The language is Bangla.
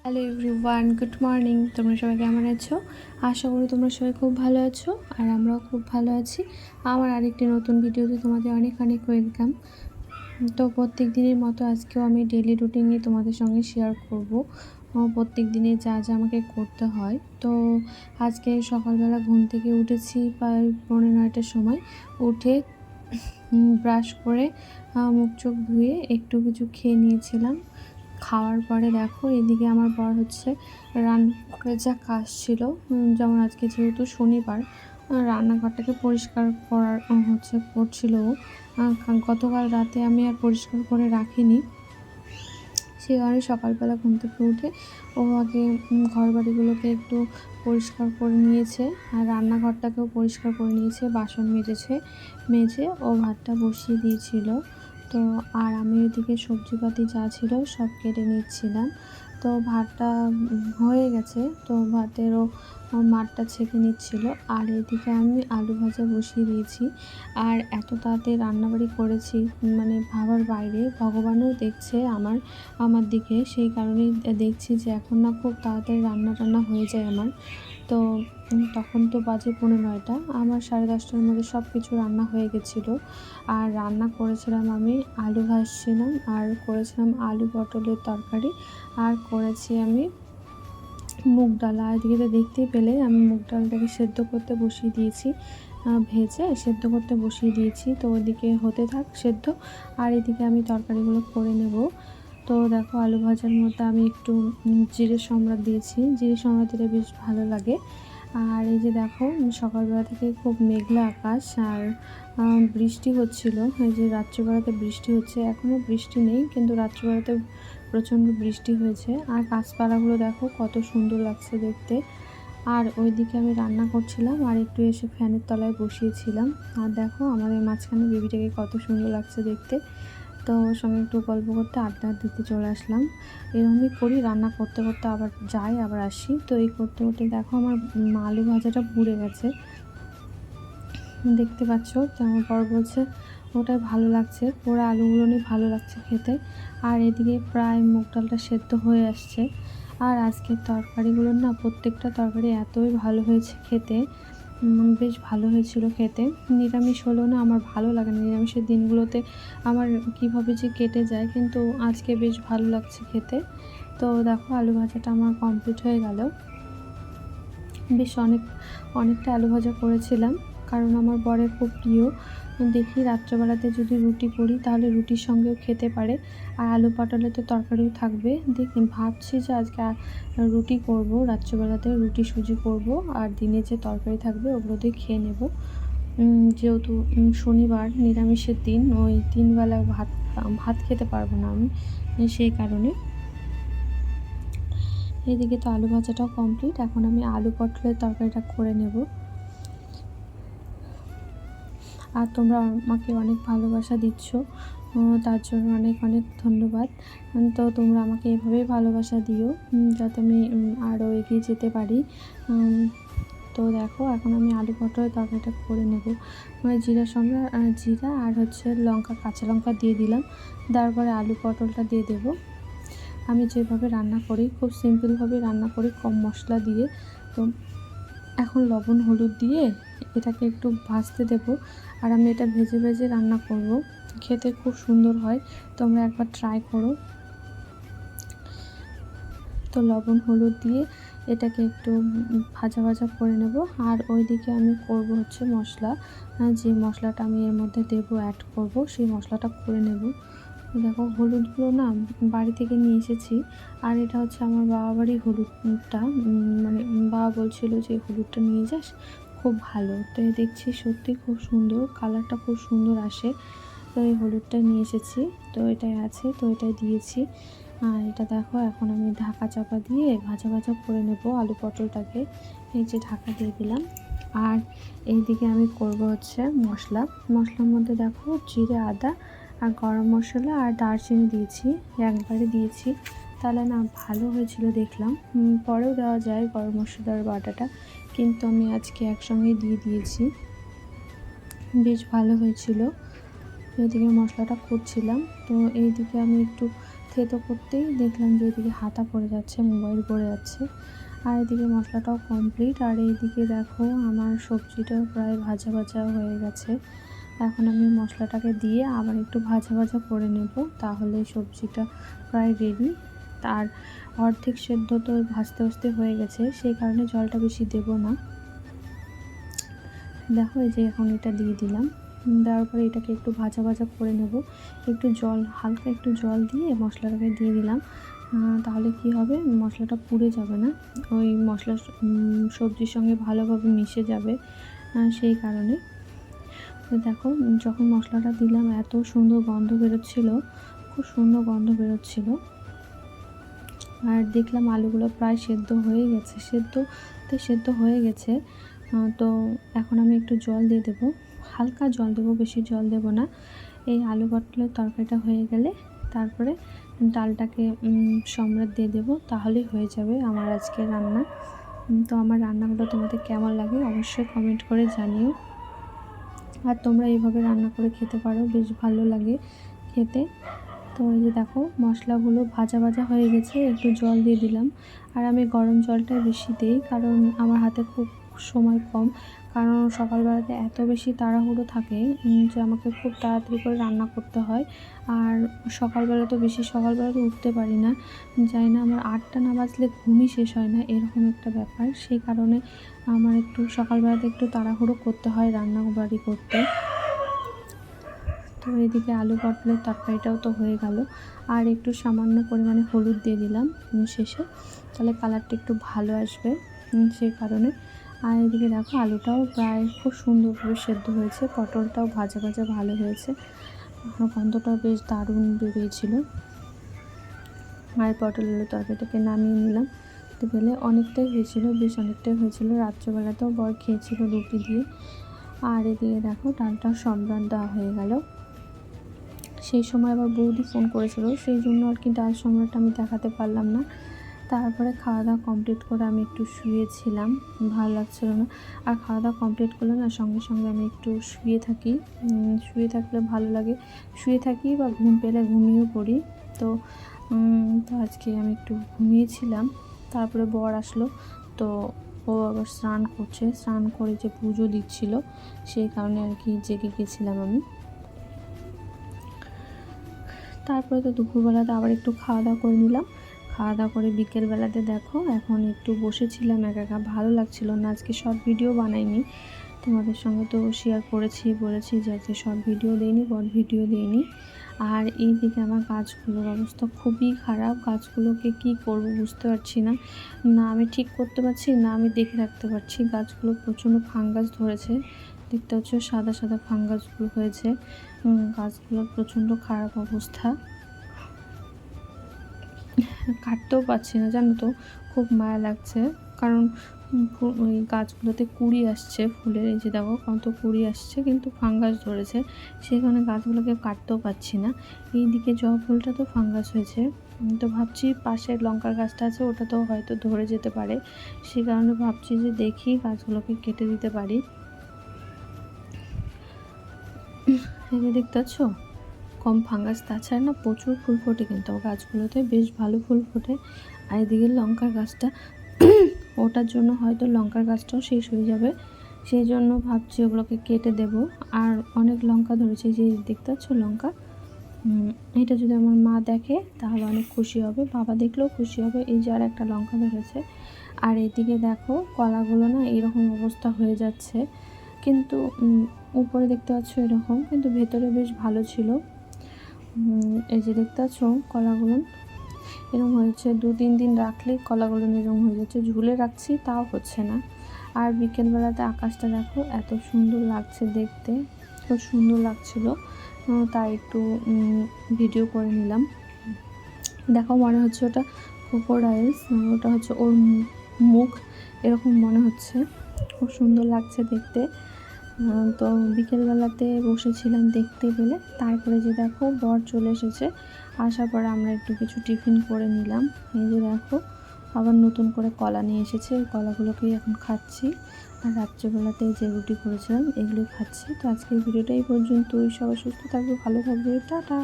Hello everyone, good morning. তোমরা সবাই কেমন আছো? আশা করি তোমরা সবাই খুব ভালো আছো, আর আমরাও খুব ভালো আছি। আমার আরেকটি নতুন ভিডিওতে তোমাদের অনেক অনেক ওয়েলকাম। তো প্রত্যেক দিনের মতো আজকেও আমি ডেলি রুটিন নিয়ে তোমাদের সঙ্গে শেয়ার করব। প্রত্যেক দিনে যা যা আমাকে করতে হয়। তো আজকে সকালবেলা ঘুম থেকে উঠেছি প্রায় 9:30টার সময়। উঠে ব্রাশ করে মুখ চোখ ধুয়ে একটু কিছু খেয়ে নিয়েছিলাম। খাওয়ার পরে দেখো এদিকে আমার বর হচ্ছে রান্নাঘরে যা কাজ ছিল, যেমন আজকে যেহেতু শনিবার, রান্নাঘরটাকে পরিষ্কার করার করছিল ও। গতকাল রাতে আমি আর পরিষ্কার করে রাখিনি, সে কারণে সকালবেলা ঘুম থেকে উঠে ও আগে ঘর বাড়িগুলোকে একটু পরিষ্কার করে নিয়েছে, আর রান্নাঘরটাকেও পরিষ্কার করে নিয়েছে, বাসন মেজে ও ভাতটা বসিয়ে দিয়েছিল। তো আর আমি ওইদিকে সবজিপাতি যা ছিল সব কেটে নিচ্ছিলাম। তো ভাতটা হয়ে গেছে, তো ভাতেরও মাঠটা ছেঁকে নিচ্ছিল। আর এদিকে আমি আলু ভাজা বসিয়ে দিয়েছি। আর এত তাড়াতাড়ি রান্নাবাড়ি করেছি, মানে ভাবার বাইরে। ভগবানও দেখছে আমার দিকে, সেই কারণেই দেখছি যে এখন না খুব তাড়াতাড়ি রান্না টান্না হয়ে যায় আমার। তো তখন তো বাজে 9:30, আমার 10:30টার মধ্যে সব কিছু রান্না হয়ে গেছিলো। আর রান্না করেছিলাম আমি আলু ভাজছিলাম, আর করেছিলাম আলু পটলের তরকারি, আর করেছি আমি মুগ ডাল। আর এদিকে তো দেখতেই পেলে আমি মুগ ডালটাকে সেদ্ধ করতে বসিয়ে দিয়েছি, ভেজে সেদ্ধ করতে বসিয়ে দিয়েছি। তো ওইদিকে হতে থাক সেদ্ধ, আর এদিকে আমি তরকারিগুলো করে নেব। তো দেখো আলু ভাজার মধ্যে আমি একটু জিরে সম্রাট দিয়েছি, জিরে সম্রাট দিলে বেশ ভালো লাগে। আর এই যে দেখো সকালবেলা থেকে খুব মেঘলা আকাশ, আর বৃষ্টি হচ্ছিল। এই যে রাত্রিবেলাতে বৃষ্টি হচ্ছে, এখনও বৃষ্টি নেই কিন্তু রাত্রিবেলাতে প্রচণ্ড বৃষ্টি হয়েছে। আর গাছপালাগুলো দেখো কত সুন্দর লাগছে দেখতে। আর ওইদিকে আমি রান্না করছিলাম, আর একটু এসে ফ্যানের তলায় বসিয়েছিলাম। আর দেখো আমাদের মাঝখানে বেবিটাকে কত সুন্দর লাগছে দেখতে। তো ওর সঙ্গে একটু গল্প করতে আড্ডা দিতে চলে আসলাম। এরকমই করি, রান্না করতে করতে আবার যাই আবার আসি। তো এই করতে করতে দেখো আমার আলু ভাজাটা পুড়ে গেছে, দেখতে পাচ্ছ। তো আমার বর বলছে ওটাই ভালো লাগছে, পোড়া আলুগুলো নিয়ে ভালো লাগছে খেতে। আর এদিকে প্রায় মুগ ডালটা সেদ্ধ হয়ে আসছে। আর আজকের তরকারিগুলো না, প্রত্যেকটা তরকারি এতই ভালো হয়েছে খেতে, বেশ ভালো হয়েছিল খেতে। নিরামিষ হলেও না আমার ভালো লাগে না, নিরামিষের দিনগুলোতে আমার কীভাবে যে কেটে যায়, কিন্তু আজকে বেশ ভালো লাগছে খেতে। তো দেখো আলু ভাজাটা আমার কমপ্লিট হয়ে গেল। বেশ অনেকটা আলু ভাজা করেছিলাম, কারণ আমার বরের খুব প্রিয়। দেখি রাত্রেবেলাতে যদি রুটি করি তাহলে রুটির সঙ্গেও খেতে পারে, আর আলু পটলের তো তরকারিও থাকবে। দেখি ভাবছি যে আজকে রুটি করব, রাত্রেবেলাতে রুটি সুজি করব, আর দিনে যে তরকারি থাকবে ওগুলো দিয়ে খেয়ে নেব। যেহেতু শনিবার নিরামিষের দিন, ওই 3 বেলা ভাত খেতে পারবো না আমি, সেই কারণে। এদিকে তো আলু ভাজাটাও কমপ্লিট, এখন আমি আলু পটলের তরকারিটা করে নেব। আর তোমরা আমাকে অনেক ভালোবাসা দিচ্ছ, তার জন্য অনেক অনেক ধন্যবাদ। তো তোমরা আমাকে এভাবেই ভালোবাসা দিও, যাতে আমি আরও এগিয়ে যেতে পারি। তো দেখো এখন আমি আলু পটলের তরকারিটা করে নেব। মানে জিরা আর হচ্ছে কাঁচা লঙ্কা দিয়ে দিলাম, তারপরে আলু পটলটা দিয়ে দেবো। আমি যেভাবে রান্না করি খুব সিম্পলভাবে রান্না করি, কম মশলা দিয়ে। তো এখন লবণ হলুদ দিয়ে এটাকে একটু ভাজতে দেব, আর আমি এটা ভেজে ভেজে রান্না করব, খেতে খুব সুন্দর হয়। তোমরা একবার ট্রাই করো। তো লবণ হলুদ দিয়ে এটাকে একটু ভাজা ভাজা করে নেব। আর ওইদিকে আমি করব হচ্ছে মশলা, যে মশলাটা আমি এর মধ্যে অ্যাড করব, সেই মশলাটা করে নেব। দেখো হলুদগুলো না বাড়ি থেকে নিয়ে এসেছি, আর এটা হচ্ছে আমার বাবা বাড়ির হলুদটা, মানে বাবা বলছিল যে হলুদটা নিয়ে যাস, খুব ভালো। তো এই দেখছি সত্যি খুব সুন্দর, কালারটা খুব সুন্দর আসে। তো এই হলুদটা নিয়ে এসেছি, তো এটাই আছে, তো এটাই দিয়েছি। আর এটা দেখো এখন আমি ঢাকা চাপা দিয়ে ভাজা ভাজা করে নেব আলু পটলটাকে। এই যে ঢাকা দিয়ে দিলাম। আর এইদিকে আমি করব হচ্ছে মশলার মধ্যে দেখো জিরে, আদা আর গরম মশলা আর দারচিনি দিয়েছি, একবারে দিয়েছি, তাহলে না ভালো হয়েছিল দেখলাম। পরেও দেওয়া যায় গরম মশলার বাটাটা, কিন্তু আমি আজকে একসঙ্গেই দিয়ে দিয়েছি, বেশ ভালো হয়েছিল। এদিকে মশলাটা করছিলাম। তো এইদিকে আমি একটু থেতো করতেই দেখলাম যে এদিকে হাতা পড়ে যাচ্ছে, মোবাইল পড়ে যাচ্ছে। আর এদিকে মশলাটাও কমপ্লিট। আর এইদিকে দেখো আমার সবজিটাও প্রায় ভাজা ভাজা হয়ে গেছে। এখন আমি মশলাটাকে দিয়ে আবার একটু ভাজা ভাজা করে নেব, তাহলে সবজিটা প্রায় রেডি। তার অর্ধেক সেদ্ধ তো ভাজতে ভাজতে হয়ে গেছে, সেই কারণে জলটা বেশি দেব না। দেখো এই যে এখন এটা দিয়ে দিলাম, দেওয়ার পরে এটাকে একটু ভাজা ভাজা করে নেব। একটু জল, হালকা একটু জল দিয়ে মশলাটাকে দিয়ে দিলাম, তাহলে কি হবে, মশলাটা পুড়ে যাবে না, ওই মশলা সবজির সঙ্গে ভালোভাবে মিশে যাবে, সেই কারণে। তো দেখো যখন মশলাটা দিলাম এত সুন্দর গন্ধ বেরোচ্ছিল, খুব সুন্দর গন্ধ বেরোচ্ছিল। আর দেখলাম আলুগুলো প্রায় সেদ্ধ হয়ে গেছে, সেদ্ধ হয়ে গেছে। তো এখন আমি একটু জল দিয়ে দেবো, হালকা জল দেবো, বেশি জল দেব না। এই আলু পটলের তরকারিটা হয়ে গেলে তারপরে ডালটাকে সম্রাট দিয়ে দেবো, তাহলেই হয়ে যাবে আমার আজকের রান্না। তো আমার রান্নাগুলো তোমাদের কেমন লাগে অবশ্যই কমেন্ট করে জানিও। আর তোমরা এইভাবে রান্না করে খেতে পারো, বেশ ভালো লাগে খেতে। তো এই যে দেখো মশলাগুলো ভাজা ভাজা হয়ে গেছে, একটু জল দিয়ে দিলাম। আর আমি গরম জলটাই বেশি দিই, কারণ আমার হাতে খুব সময় কম, কারণ সকালবেলাতে এত বেশি তাড়াহুড়ো থাকে যে আমাকে খুব তাড়াতাড়ি করে রান্না করতে হয়। আর সকালবেলা তো উঠতে পারি না, জানি না, আমার 8টা না বাজলে ঘুমই শেষ হয় না, এরকম একটা ব্যাপার। সেই কারণে আমার একটু সকালবেলাতে একটু তাড়াহুড়ো করতে হয় রান্না বাড়ি করতে। তো এদিকে আলু পটলের তরকারিটাও তো হয়ে গেল। আর একটু সামান্য পরিমাণে হলুদ দিয়ে দিলাম শেষে, তাহলে কালারটা একটু ভালো আসবে, সেই কারণে। আর এদিকে দেখো আলুটাও প্রায় খুব সুন্দরভাবে সেদ্ধ হয়েছে, পটলটাও ভাজা ভাজা ভালো হয়েছে, গন্ধটাও বেশ দারুণ বেরিয়েছিল। আর পটল আলু তরকারিটাকে নামিয়ে নিলাম, তো বেলে অনেকটাই হয়েছিল, রাত্রেবেলাতেও বর খেয়েছিল রুটি দিয়ে। আর এদিকে দেখো ডালটা সম্রাট দেওয়া হয়ে গেল। সেই সময় আবার বৌদি ফোন করেছিল, সেই জন্য আর কি ডাল সম্রাটটা আমি দেখাতে পারলাম না। তারপরে খাওয়া দাওয়া কমপ্লিট করে আমি একটু শুয়েছিলাম, ভালো লাগছিল না। আর খাওয়া দাওয়া কমপ্লিট করলে না সঙ্গে সঙ্গে আমি একটু শুয়ে থাকি, শুয়ে থাকলে ভালো লাগে, শুয়ে থাকি বা ঘুম পেলে ঘুমিয়েও পড়ি। তো আজকে আমি একটু ঘুমিয়েছিলাম। তারপরে বর আসলো, তো ও আবার স্নান করে যে পুজো দিচ্ছিল, সেই কারণে আর কি জেগে গেছিলাম আমি। তারপরে তো দুপুরবেলাতে আবার একটু খাওয়া দাওয়া করে নিলাম। খাওয়া দাওয়া করে বিকেলবেলাতে দেখো এখন একটু বসেছিলাম একা, ভালো লাগছিল না, আজকে শর্ট ভিডিও বানাইনি, তোমাদের সঙ্গে তো শেয়ার বলেছি যে আজকে শর্ট ভিডিও দিইনি। আর এইদিকে আমার গাছগুলোর অবস্থা খুবই খারাপ, গাছগুলোকে কি করব বুঝতে পারছি না, না আমি ঠিক করতে পারছি, না আমি দেখে রাখতে পারছি। গাছগুলো প্রচণ্ড ফাঙ্গাস ধরেছে, দেখতে হচ্ছে সাদা সাদা ফাঙ্গাসগুলো হয়েছে, গাছগুলোর প্রচণ্ড খারাপ অবস্থা, কাটতেও পারছি না, জানো তো, খুব মায়া লাগছে। কারণ ওই গাছগুলোতে কুঁড়ি আসছে ফুলের, এই যে দেখো কত কুঁড়ি আসছে, কিন্তু ফাঙ্গাস ধরেছে, সেই কারণে গাছগুলোকে কাটতেও পারছি না। এইদিকে জবা ফুলটা তো ফাঙ্গাস হয়েছে, তো ভাবছি পাশের লঙ্কার গাছটা আছে, ওটা তো হয়তো ধরে যেতে পারে, সেই কারণে ভাবছি যে দেখি গাছগুলোকে কেটে দিতে পারি। এই যে দেখতে পাচ্ছ কম ফাঙ্গাস, তাছাড়া না প্রচুর ফুল ফোটে, কিন্তু গাছগুলোতে বেশ ভালো ফুল ফোটে। আর এদিকে লঙ্কার গাছটা ওটার জন্য হয়তো লঙ্কার গাছটাও শেষ হয়ে যাবে, সেই জন্য ভাবছি ওগুলোকে কেটে দেব। আর অনেক লঙ্কা ধরেছে, যে দেখতে পাচ্ছ লঙ্কা, এটা যদি আমার মা দেখে তাহলে অনেক খুশি হবে, বাবা দেখলেও খুশি হবে। এই যে আর একটা লঙ্কা ধরেছে। আর এদিকে দেখো কলাগুলো না এরকম অবস্থা হয়ে যাচ্ছে, কিন্তু উপরে দেখতে পাচ্ছ এরকম, কিন্তু ভেতরে বেশ ভালো ছিল। এই যে দেখতে পাচ্ছ কলাগুলো এরকম হয়েছে, 2-3 দিন রাখলে কলাগুলো এরকম হয়ে যাচ্ছে, ঝুলে রাখছি তাও হচ্ছে না। আর বিকেলবেলাতে আকাশটা দেখো এত সুন্দর লাগছে দেখতে, খুব সুন্দর লাগছিল, তাই একটু ভিডিও করে নিলাম। দেখো মনে হচ্ছে ওটা ক্রোকোডাইলস, ওটা হচ্ছে ওর মুখ, এরকম মনে হচ্ছে, খুব সুন্দর লাগছে দেখতে। তো বিকেলবেলাতে বসেছিলাম দেখতে পেলে। তারপরে যে দেখো বর চলে এসেছে, আসার পরে আমরা একটু কিছু টিফিন করে নিলাম। এই যে দেখো আবার নতুন করে কলা নিয়ে এসেছে, এই কলাগুলোকেই এখন খাচ্ছি। আর রাত্রেবেলাতে যে রুটি করেছিলাম এগুলোই খাচ্ছি। তো আজকের ভিডিওটা এই পর্যন্তই, সবাই সুস্থ থাকবে, ভালো থাকবে, টাটা।